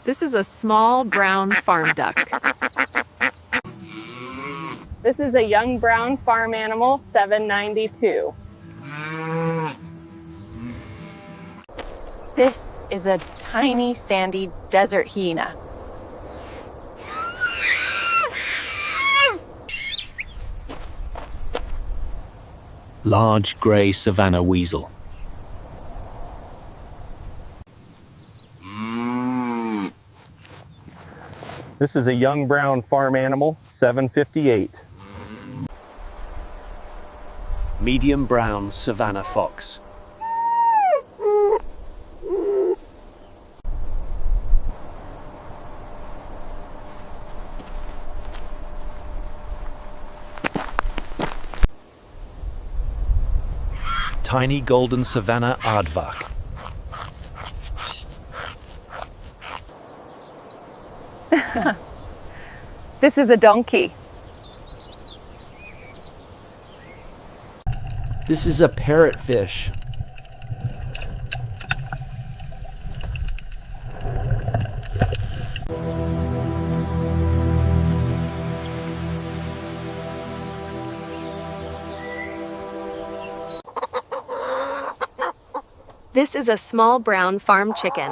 This is a small brown farm duck. This is a young brown farm animal, 792. This is a tiny sandy desert hyena. Large grey savannah weasel. This is a young brown farm animal, 758. Medium brown savannah fox. Tiny golden savannah aardvark. This is a donkey. This is a parrotfish. This is a small brown farm chicken.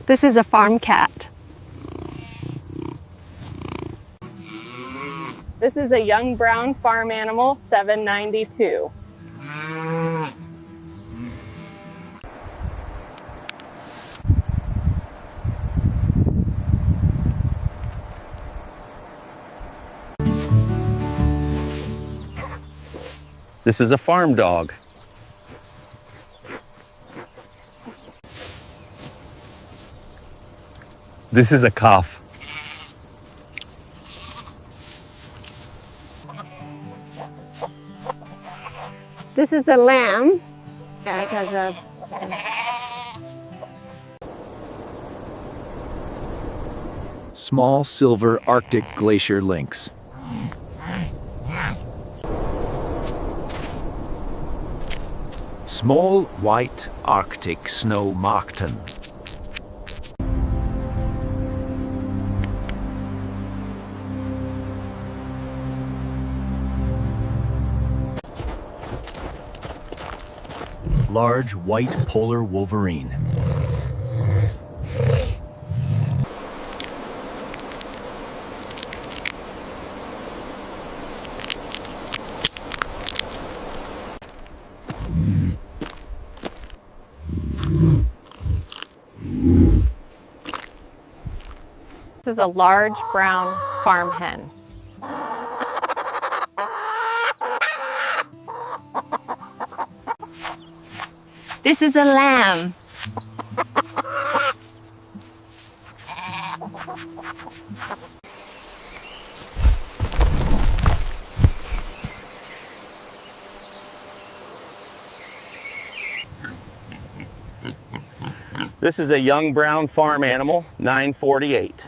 This is a farm cat. This is a young brown farm animal, 792. This is a farm dog. This is a calf. This is a lamb that has a Small silver Arctic glacier lynx. Small white Arctic snow marten. Large white polar wolverine. This is a large brown farm hen. This is a lamb. This is a young brown farm animal, 948.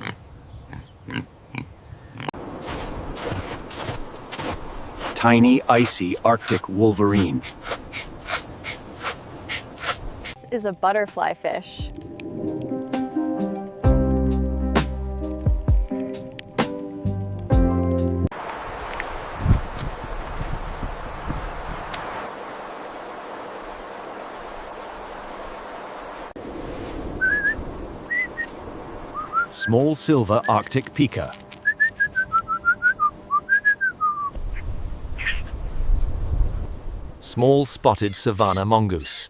Tiny icy Arctic wolverine. This is a butterfly fish. Small silver Arctic pika. Small spotted savannah mongoose.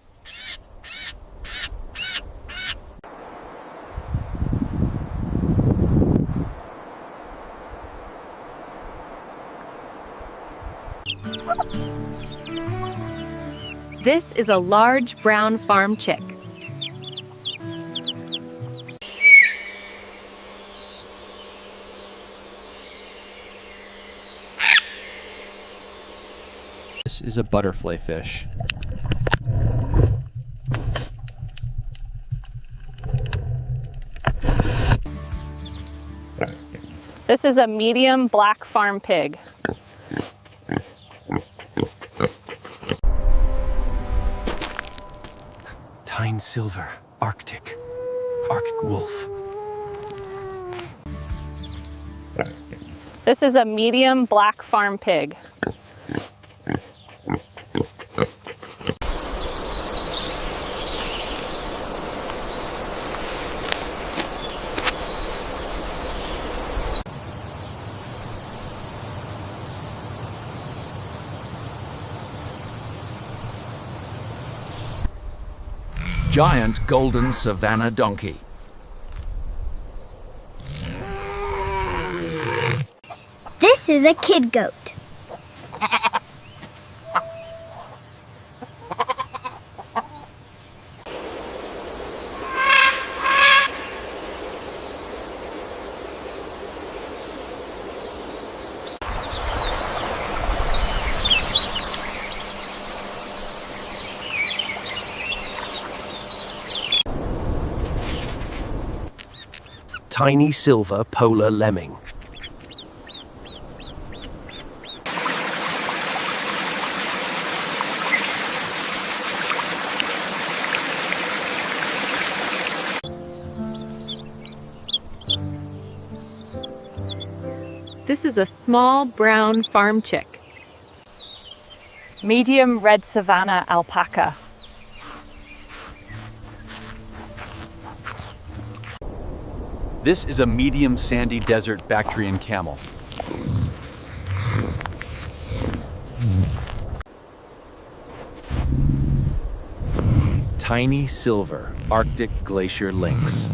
This is a large brown farm chick. This is a butterfly fish. This is a medium black farm pig. Tyne silver, Arctic wolf. This is a medium black farm pig. Giant golden savannah donkey. This is a kid goat. Tiny silver polar lemming. This is a small brown farm chick. Medium red savannah alpaca. This is a medium sandy desert Bactrian camel. Tiny silver Arctic glacier lynx.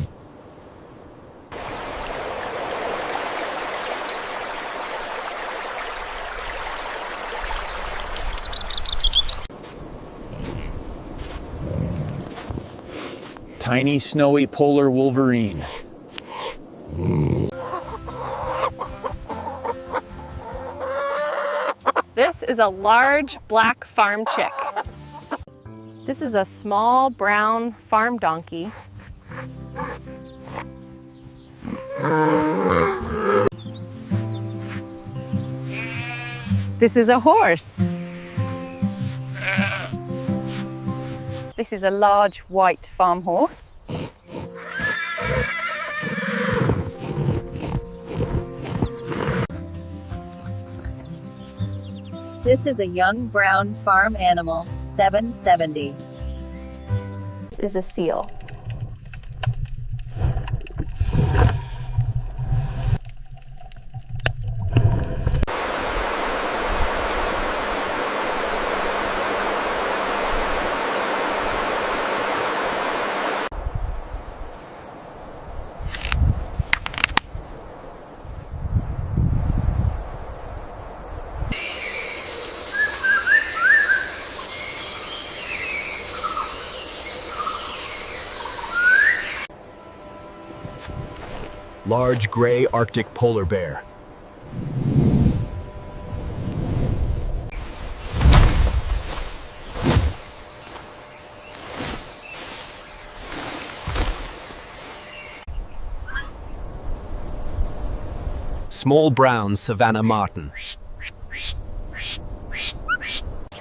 Tiny snowy polar wolverine. This is a large black farm chick. This is a small brown farm donkey. This is a horse. This is a large white farm horse. This is a young brown farm animal, 770. This is a seal. Large gray Arctic polar bear. Small brown savannah marten.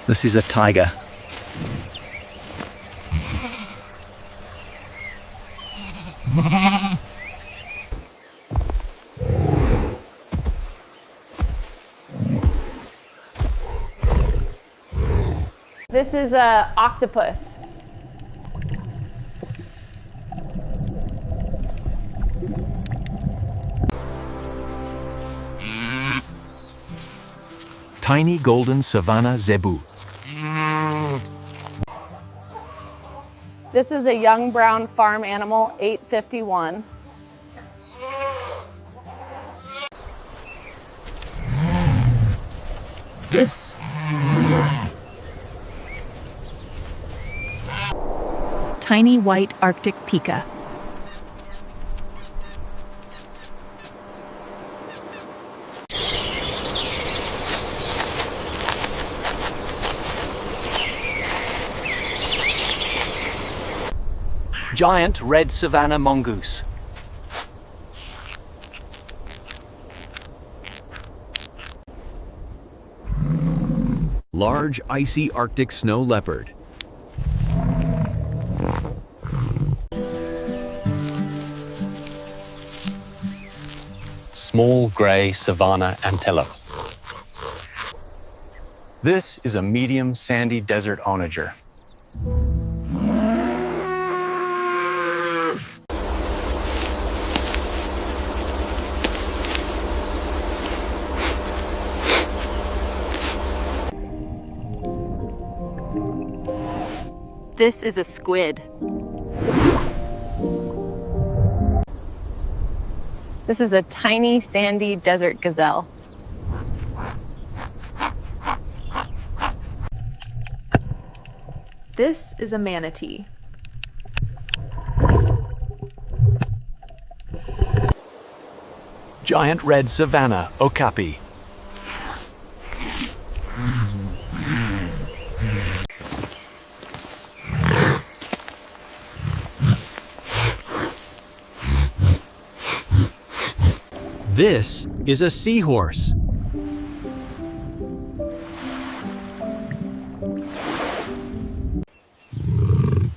This is a tiger. This is a octopus. Tiny golden savannah zebu. This is a young brown farm animal, 851. This. Tiny white Arctic pika. Giant red savannah mongoose. Large icy Arctic snow leopard. Small grey savannah antelope. This is a medium sandy desert onager. This is a squid. This is a tiny sandy desert gazelle. This is a manatee. Giant red savannah okapi. This is a seahorse.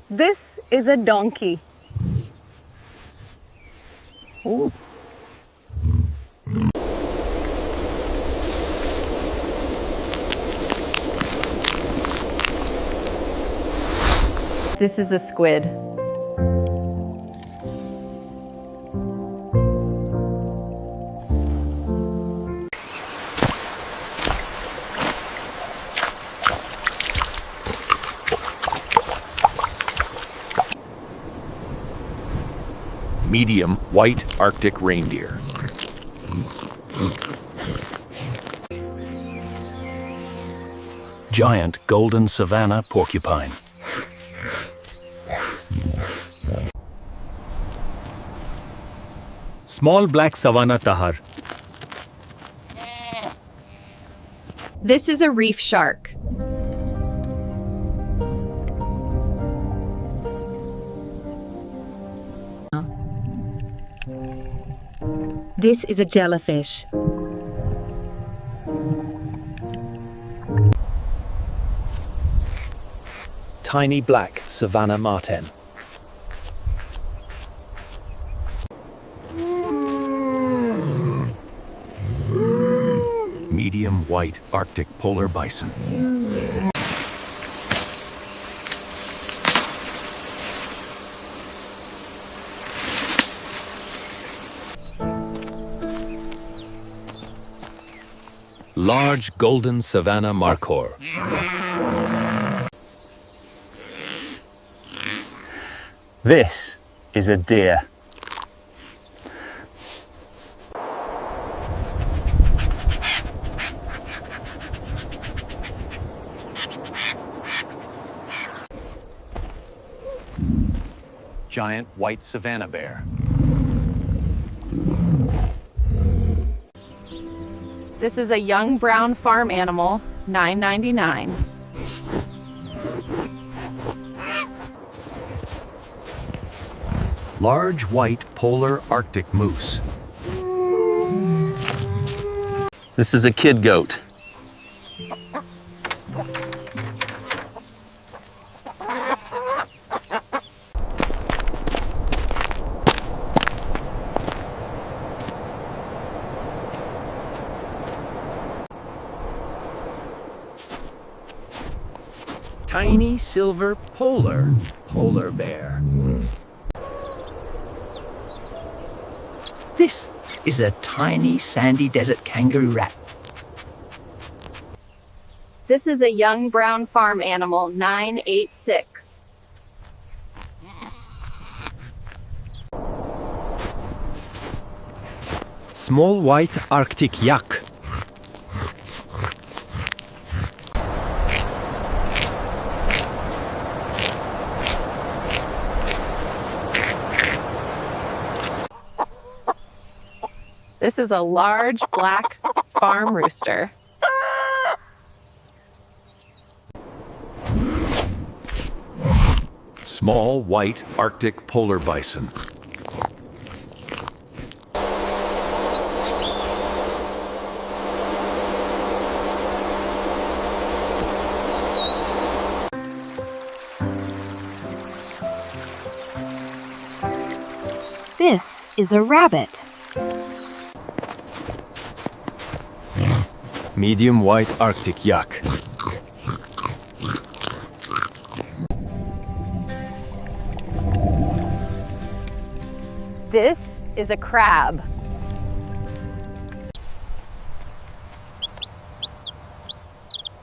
This is a donkey. Ooh. This is a squid. Medium white Arctic reindeer. Giant golden savannah porcupine. Small black savannah tahar. This is a reef shark. This is a jellyfish. Tiny black savannah marten. Medium white Arctic polar bison. Large golden savannah markhor. This is a deer. Giant white savannah bear. This is a young brown farm animal, $9.99. Large white polar Arctic moose. This is a kid goat. Tiny silver polar bear. This is a tiny sandy desert kangaroo rat. This is a young brown farm animal, $9.86. Small white Arctic yak. This is a large black farm rooster. Small white Arctic polar bison. This is a rabbit. Medium white Arctic yak. This is a crab.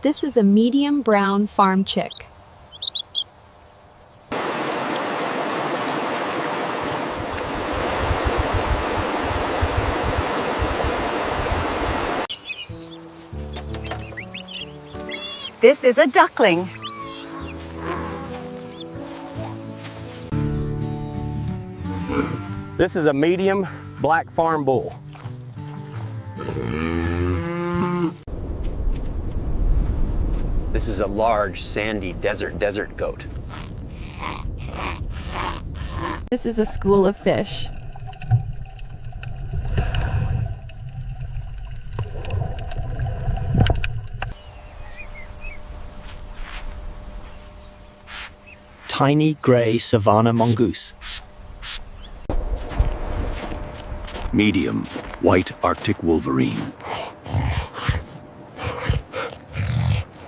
This is a medium brown farm chick. This is a duckling. This is a medium black farm bull. This is a large sandy desert goat. This is a school of fish. Tiny grey savannah mongoose. Medium white Arctic wolverine.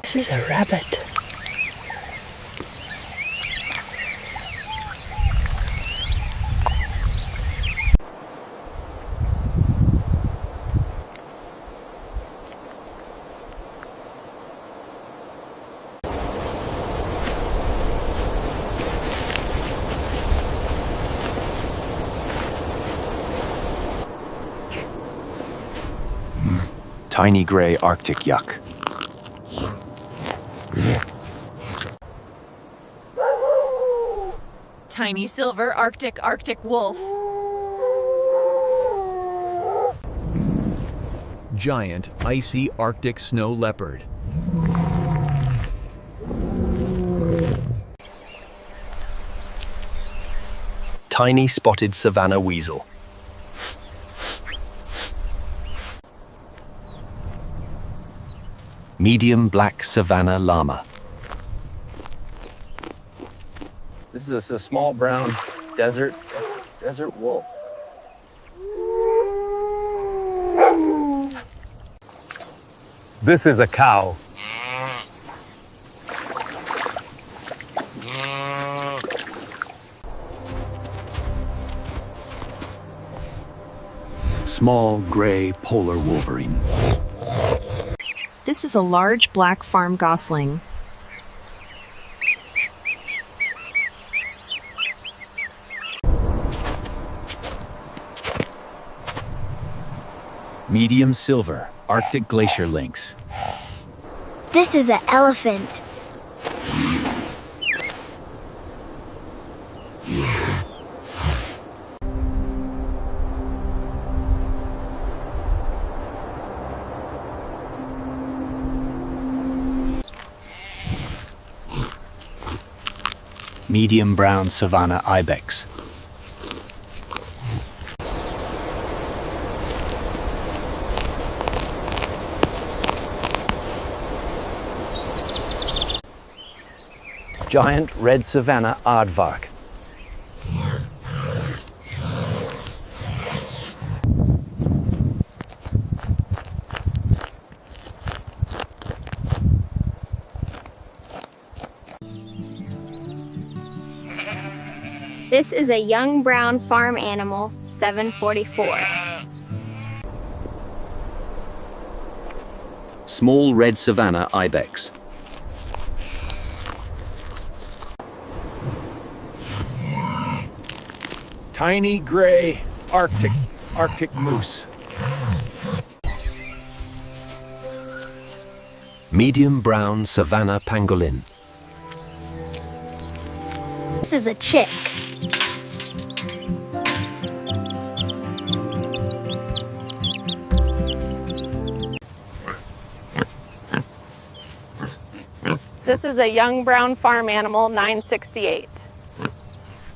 This is a rabbit. Tiny gray Arctic yak. Tiny silver Arctic wolf. Giant icy Arctic snow leopard. Tiny spotted savannah weasel. Medium black savannah llama. This is a small brown desert wolf. This is a cow. Small gray polar wolverine. This is a large black farm gosling. Medium silver Arctic glacier lynx. This is an elephant. Medium brown savannah ibex. Giant red savannah aardvark. This is a young brown farm animal, 744. Small red savannah ibex. Tiny gray Arctic moose. Medium brown savannah pangolin. This is a chick. This is a young brown farm animal, 968.